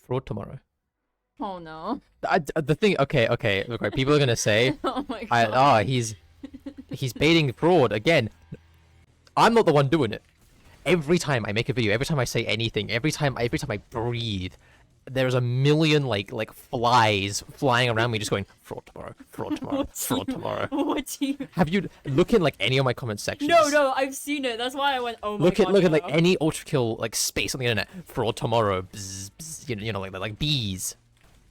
Fraud tomorrow. Oh no. The thing, okay, look, right, people are gonna say, Oh my god. he's baiting fraud again. I'm not the one doing it. Every time I make a video, every time I say anything, every time I breathe, there's a million like flies flying around me, just going fraud tomorrow, fraud tomorrow, fraud tomorrow. What do you? Have you look in like any of my comment sections? No, I've seen it. That's why I went. Oh my god. Look at no. like any ultra kill like space on the internet. Fraud tomorrow, bzz, bzz, you know like bees,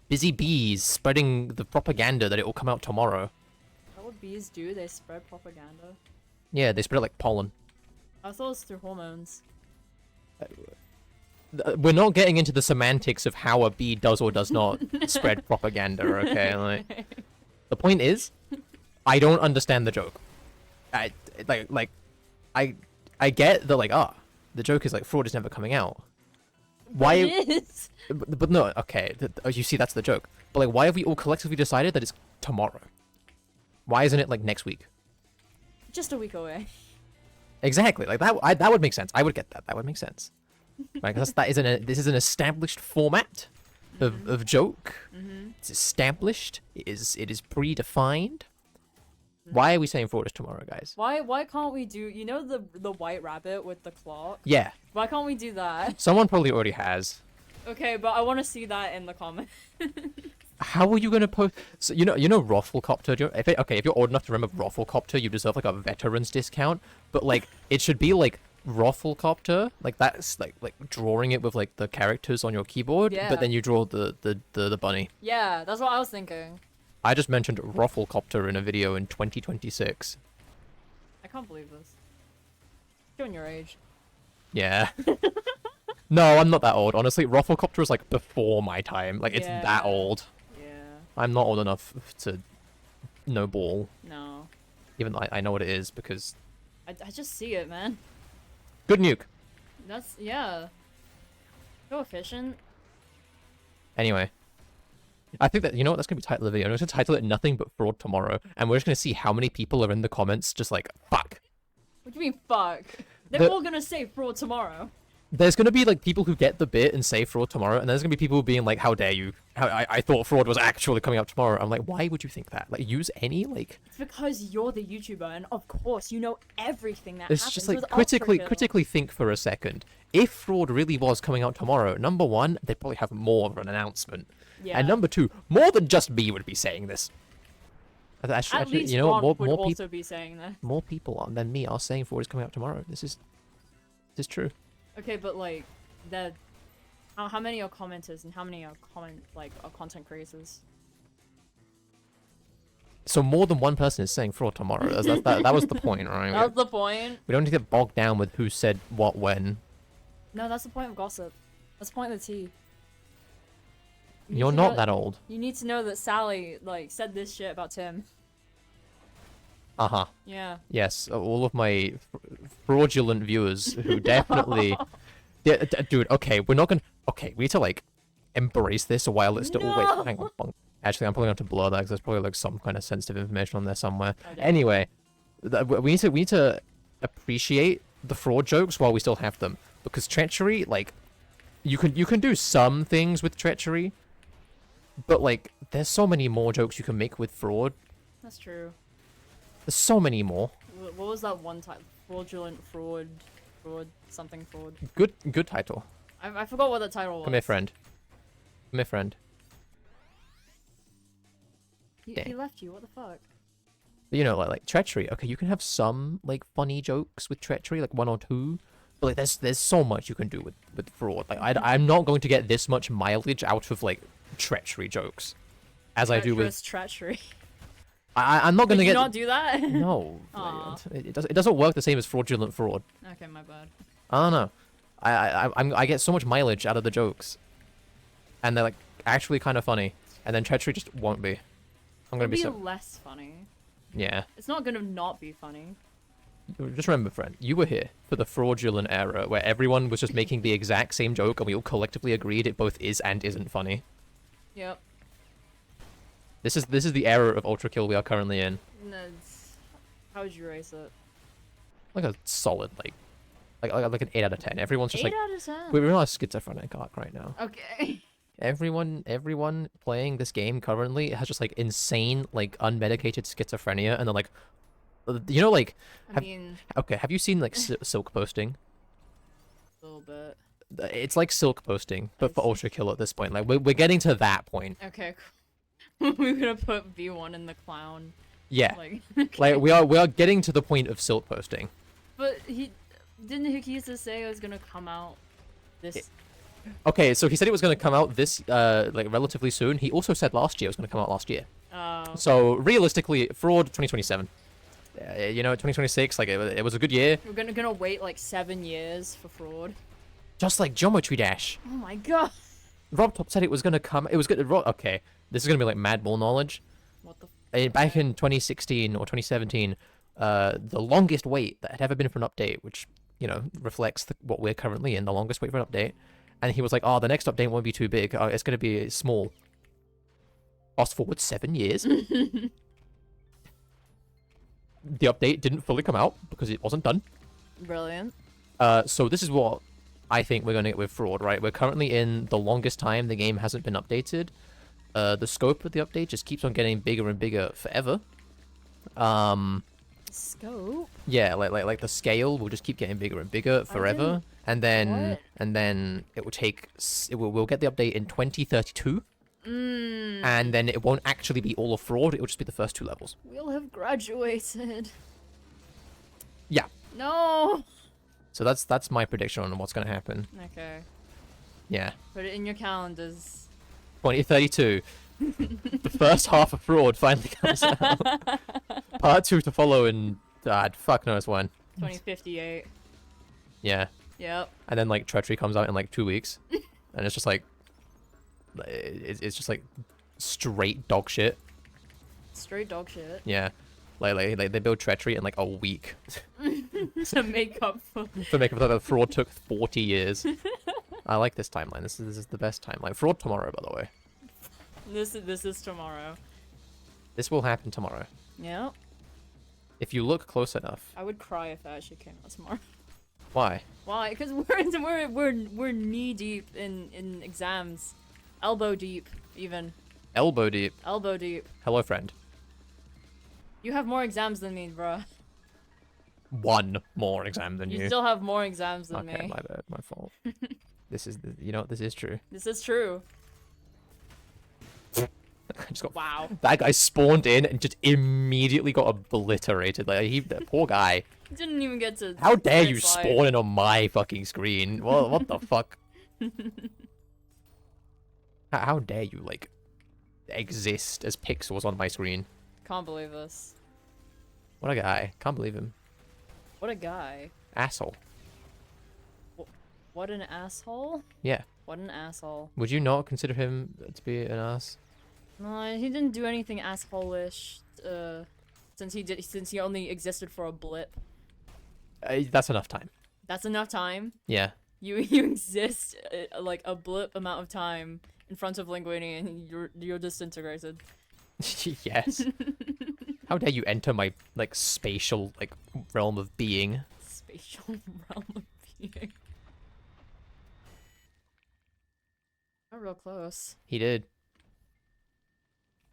busy bees spreading the propaganda that it will come out tomorrow. Is that what bees do? They spread propaganda. Yeah, they spread it like pollen. I thought it was through hormones. We're not getting into the semantics of how a bee does or does not spread propaganda, okay? Like, the point is, I don't understand the joke. I get that, like, the joke is like fraud is never coming out. Why? It is. But no, okay. You see, that's the joke. But like, why have we all collectively decided that it's tomorrow? Why isn't it like next week? Just a week away. Exactly. Like that would make sense. I would get that. That would make sense. Right? Because this is an established format of joke. It's established. It is predefined. Why are we saying fraud is tomorrow, guys? Why can't we do, you know, the white rabbit with the clock? Yeah. Why can't we do that? Someone probably already has. Okay, but I want to see that in the comments. How are you gonna post? So you know Rafflecopter. If you're old enough to remember Rafflecopter, you deserve like a veterans discount. But like, it should be like Rafflecopter, like that's like drawing it with like the characters on your keyboard. Yeah. But then you draw the bunny. Yeah, that's what I was thinking. I just mentioned Rafflecopter in a video in 2026. I can't believe this. Showing your age. Yeah. No, I'm not that old. Honestly, Rafflecopter is like before my time. Like it's Yeah. that old. Yeah. I'm not old enough to know ball. No. Even though I know what it is because I just see it, man. good nuke. That's, yeah. So efficient. Anyway, I think that, you know what, that's going to be the title of the video. I'm just going to title it Nothing But Fraud Tomorrow, and we're just going to see how many people are in the comments just like, fuck. What do you mean, fuck? They're The- all gonna say fraud tomorrow. There's going to be like people who get the bit and say fraud tomorrow, and there's going to be people being like, how dare you? I thought fraud was actually coming out tomorrow. I'm like, why would you think that? Like, use any, like... It's because you're the YouTuber, and of course you know everything that It's happens just like, with critically Ultrakill. think for a second. If fraud really was coming out tomorrow, number one, they'd probably have more of an announcement. Yeah. And number two, more than just me would be saying this. At least you know what? Ron would More people. also be saying that. More people than me are saying fraud is coming out tomorrow. This is true. Okay, but like, how many are commenters and how many are content creators? So more than one person is saying fraud tomorrow. That was the point, right? That's the point. We don't need to get bogged down with who said what when. No, that's the point of gossip. That's the point of the tea. You need You're to not know- that old. You need to know that Sally like said this shit about Tim. Uh-huh. Yeah. Yes, all of my fraudulent viewers who definitely... Yeah, dude, okay, we're not gonna... Okay, we need to, like, embrace this while it's still... Oh, wait, hang on. Actually, I'm probably going to blur that because there's probably, like, some kind of sensitive information on there somewhere. Oh, Anyway, we need to appreciate the fraud jokes while we still have them. Because treachery, like, you can do some things with treachery, but, like, there's so many more jokes you can make with fraud. That's true. There's so many more. What was that one type? Fraudulent fraud, something fraud. Good title. I forgot what the title was. Come here, friend. Come here, friend. He left you. What the fuck? But, you know, like treachery. Okay, you can have some like funny jokes with treachery, like one or two. But like, there's so much you can do with fraud. Like, I'm not going to get this much mileage out of like treachery jokes, as I do with. Treachery. I'm not going to Did you get. not do that? No, Aw. it doesn't work the same as fraudulent fraud. Okay, my bad. I don't know. I get so much mileage out of the jokes, and they're like actually kind of funny, and then treachery just won't be. I'm gonna It'll be so less funny. yeah. It's not gonna not be funny. Just remember, friend, you were here for the fraudulent era where everyone was just making the exact same joke, and we all collectively agreed it both is and isn't funny. Yep. This is the era of Ultra Kill we are currently in. No, how would you race it? Like a solid like an 8 out of 10. Everyone's just 8 like out of 10. we're on a schizophrenic arc right now. Okay. Everyone playing this game currently has just like insane, like unmedicated schizophrenia, and they're like, you know, like, I have mean, okay, have you seen like silk posting? a little bit. It's like silk posting, but I for see. Ultra Kill at this point. Like we're getting to that point. Okay, cool. We're gonna put V1 in the clown. Yeah, Like, like we are getting to the point of silk posting. but didn't Hikisa say it was gonna come out this. Okay, so he said it was going to come out this like relatively soon. He also said last year it was going to come out last year. Oh. So realistically, Fraud 2027. You know, 2026, like it was a good year. We're gonna wait like 7 years for Fraud. Just like Geometry Dash. Oh my god. Rob Top said it was going to come. It was going to. Okay, this is going to be like mad bull knowledge. What the? Back in 2016 or 2017, the longest wait that had ever been for an update, which you know reflects what we're currently in, the longest wait for an update. And he was like, "Oh, the next update won't be too big. It's going to be small." Fast forward 7 years. The update didn't fully come out because it wasn't done. Brilliant. So this is what I think we're going to get with Fraud, right? We're currently in the longest time the game hasn't been updated. The scope of the update just keeps on getting bigger and bigger forever. Scope. Yeah, like the scale will just keep getting bigger and bigger forever, and then What? it will take we'll get the update in 2032, and then it won't actually be all of Fraud. It will just be the first 2 levels. We'll have graduated. Yeah. No. So that's my prediction on what's going to happen. Okay. Yeah. Put it in your calendars. 2032. The first half of Fraud finally comes out. Part 2 to follow in fuck knows when. 2058. Yeah. Yep. And then like Treachery comes out in like 2 weeks, and it's just like it's just like straight dog shit. Straight dog shit. Yeah. Like they build Treachery in like a week. To make up for. For make up for that, Fraud took 40 years. I like this timeline. This is the best timeline. Fraud tomorrow, by the way. This is tomorrow. This will happen tomorrow. Yep. If you look close enough. I would cry if that actually came out tomorrow. Why? Why? Because we're knee deep in exams, elbow deep even. Elbow deep. Elbow deep. Hello, friend. You have more exams than me, bruh. One more exam than You you. still have more exams than Okay, me. my bad. My fault. You know what? This is true. This is true. I just got Wow. That guy spawned in and just immediately got obliterated. Like that poor guy. Didn't even get to. How dare you finish life. spawn in on my fucking screen? Well, what the fuck? How dare you like exist as pixels on my screen? Can't believe this. What a guy! Can't believe him. What a guy. Asshole. What an asshole. Yeah. What an asshole. Would you not consider him to be an ass? No, he didn't do anything asshole-ish. Since he only existed for a blip. That's enough time. That's enough time. Yeah. You exist like a blip amount of time in front of Linguini and you're disintegrated. Yes. How dare you enter my like spatial like realm of being? Spatial realm of being. Not real close. He did.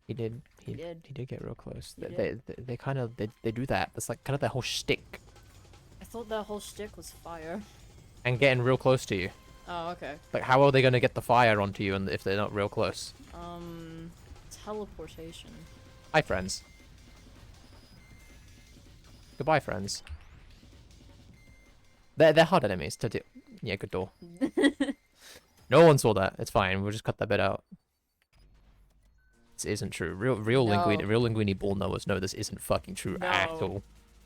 He did. He did. He did get real close. He They kind of they do that. That's like kind of their whole shtick. I thought that whole shtick was fire. And getting real close to you. Oh, okay. Like, how are they gonna get the fire onto you, and if they're not real close? Teleportation. Hi, friends. Goodbye, friends. They're hard enemies to do. Yeah, good door. No one saw that. It's fine. We'll just cut that bit out. This isn't true. Real No. Linguini ball knowers know this isn't fucking true at No. all.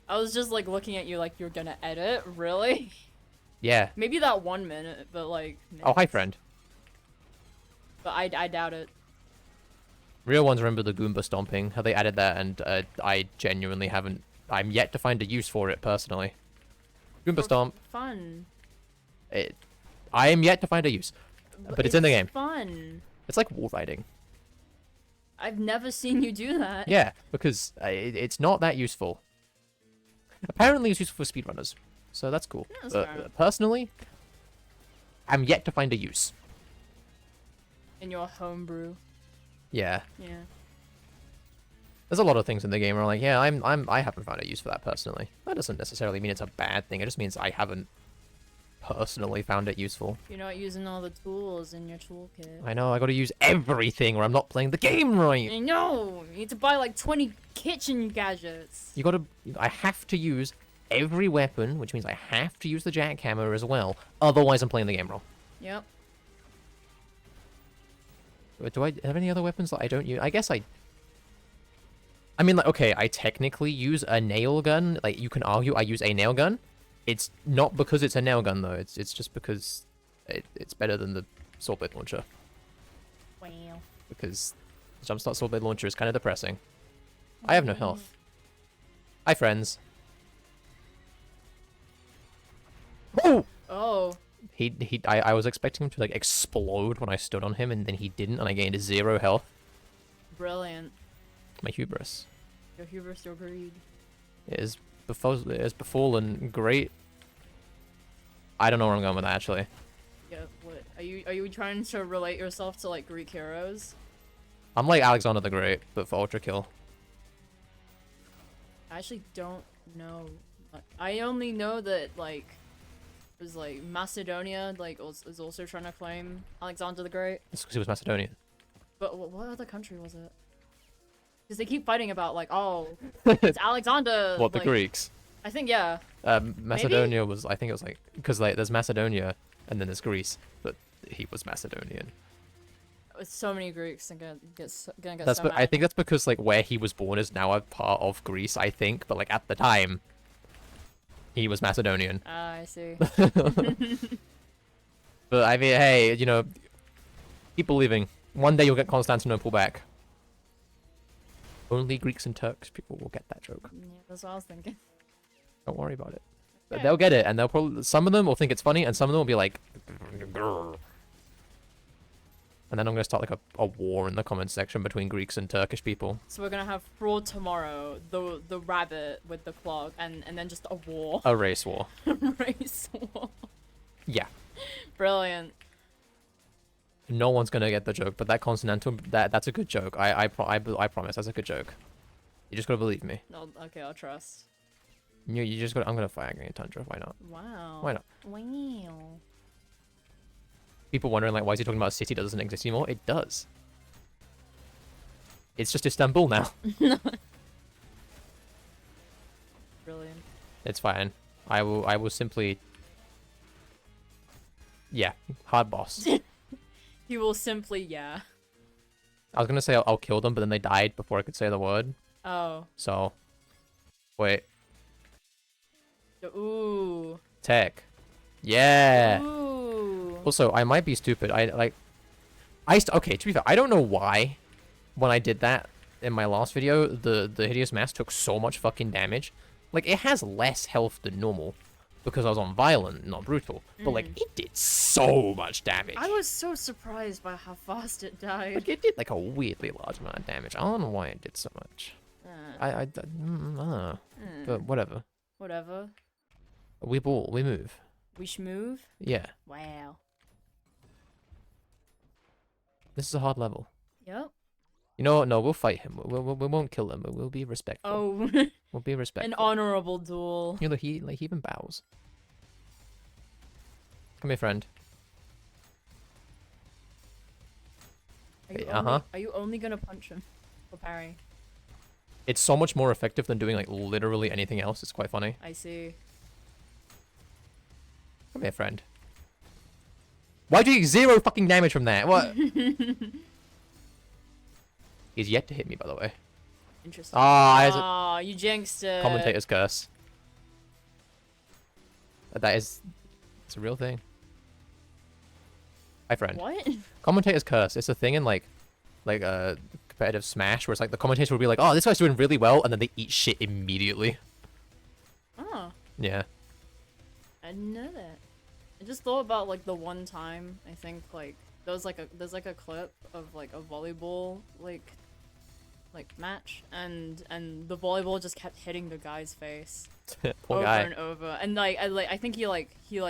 I was just like looking at you like you're gonna edit, really? Yeah. Maybe that 1 minute, but like. Oh, hi, minutes. friend. But I doubt it. Real ones remember the Goomba stomping. How they added that, and I genuinely haven't. I'm yet to find a use for it personally. Goomba For stomp. Fun. I am yet to find a use, but it's in the game. Fun. It's like wall riding. I've never seen you do that. Yeah, because it's not that useful. Apparently, it's useful for speedrunners, so that's cool. Yeah, that's But fair. personally, I'm yet to find a use. In your homebrew. Yeah. Yeah. There's a lot of things in the game where I'm like, yeah, I haven't found a use for that personally. That doesn't necessarily mean it's a bad thing. It just means I haven't personally found it useful. You're not using all the tools in your toolkit. I know, I gotta use everything or I'm not playing the game right. I know! You need to buy like 20 kitchen gadgets. I have to use every weapon, which means I have to use the jackhammer as well. Otherwise, I'm playing the game wrong. Yep. Do I have any other weapons that I don't use? I guess I mean, like, okay, I technically use a nail gun. Like, you can argue I use a nail gun. It's not because it's a nail gun, though. It's just because it's better than the sword blade launcher. Wow. Because the jumpstart sword blade launcher is kind of depressing. I have no health. Hi, friends. Oh! Oh. I was expecting him to, like, explode when I stood on him, and then he didn't, and I gained 0 health. Brilliant. My hubris. Your hubris, your greed. It is befallen great. I don't know where I'm going with that, actually. Yeah, what? Are you trying to relate yourself to like Greek heroes? I'm like Alexander the Great, but for ultra kill. I actually don't know. I only know that like it was like Macedonia is also trying to claim Alexander the Great. It's because he was Macedonian. But what other country was it? Because they keep fighting about like, oh, it's Alexander. What, the like, Greeks? I think yeah. Macedonia was, I think it was like, because like there's Macedonia and then there's Greece, but he was Macedonian. With so many Greeks, I'm gonna get That's so but mad. I think that's because like where he was born is now a part of Greece, I think, but like at the time, he was Macedonian. Ah, I see. But I mean, hey, you know, keep believing. One day you'll get Constantinople back. Only Greeks and Turks people will get that joke. Yeah, that's what I was thinking. Don't worry about it. Okay. They'll get it, and they'll probably some of them will think it's funny, and some of them will be like, "Grr." And then I'm gonna start like a war in the comment section between Greeks and Turkish people. So we're gonna have Fraud tomorrow, the rabbit with the clock, and then just a war. A race war. Race war. Yeah. Brilliant. No one's gonna get the joke, but that Constantinople, that's a good joke. I promise, that's a good joke. You just gotta believe me. No, okay, I'll trust. You just gotta. I'm gonna fire Green Tundra. Why not? Wow. Why not? Wow. People wondering like, why is he talking about a city that doesn't exist anymore? It does. It's just Istanbul now. Brilliant. It's fine. I will simply. Yeah, hard boss. He will simply, yeah. I was gonna say I'll kill them, but then they died before I could say the word. Oh. So, wait. Ooh. Tech. Yeah. Ooh. Also, I might be stupid. Okay, to be fair, I don't know why when I did that in my last video, the Hideous Mask took so much fucking damage. Like, it has less health than normal because I was on Violent, not Brutal. But, like, it did so much damage. I was so surprised by how fast it died. Like, it did, like, a weirdly large amount of damage. I don't know why it did so much. I don't know. But whatever. Whatever. We ball, we move. We schmoove? Yeah. Wow. This is a hard level. Yep. You know what? No, we'll fight him. We won't kill him, but we'll be respectful. Oh. We'll be respectful. An honorable duel. You know, he even bows. Come here, friend. Are you only gonna punch him? Or parry? It's so much more effective than doing, like, literally anything else. It's quite funny. I see. Come here, friend. Why do you get 0 fucking damage from that? What? He's yet to hit me, by the way. Interesting. Ah, you jinxed it. Commentator's curse. It's a real thing. Hi, friend. What? Commentator's curse. It's a thing in, like competitive Smash, where it's like the commentator will be like, oh, this guy's doing really well, and then they eat shit immediately. Oh. Yeah. I didn't know that. I just thought about like the one time I think like there's like a clip of like a volleyball like match and the volleyball just kept hitting the guy's face Poor over guy. and over and I think he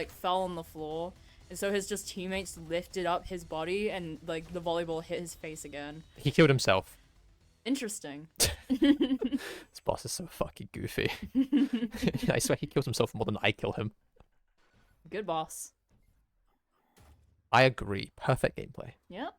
fell on the floor And so his just teammates lifted up his body and like the volleyball hit his face again. He killed himself. Interesting. This boss is so fucking goofy. I swear he kills himself more than I kill him. Good boss. I agree. Perfect gameplay. Yep.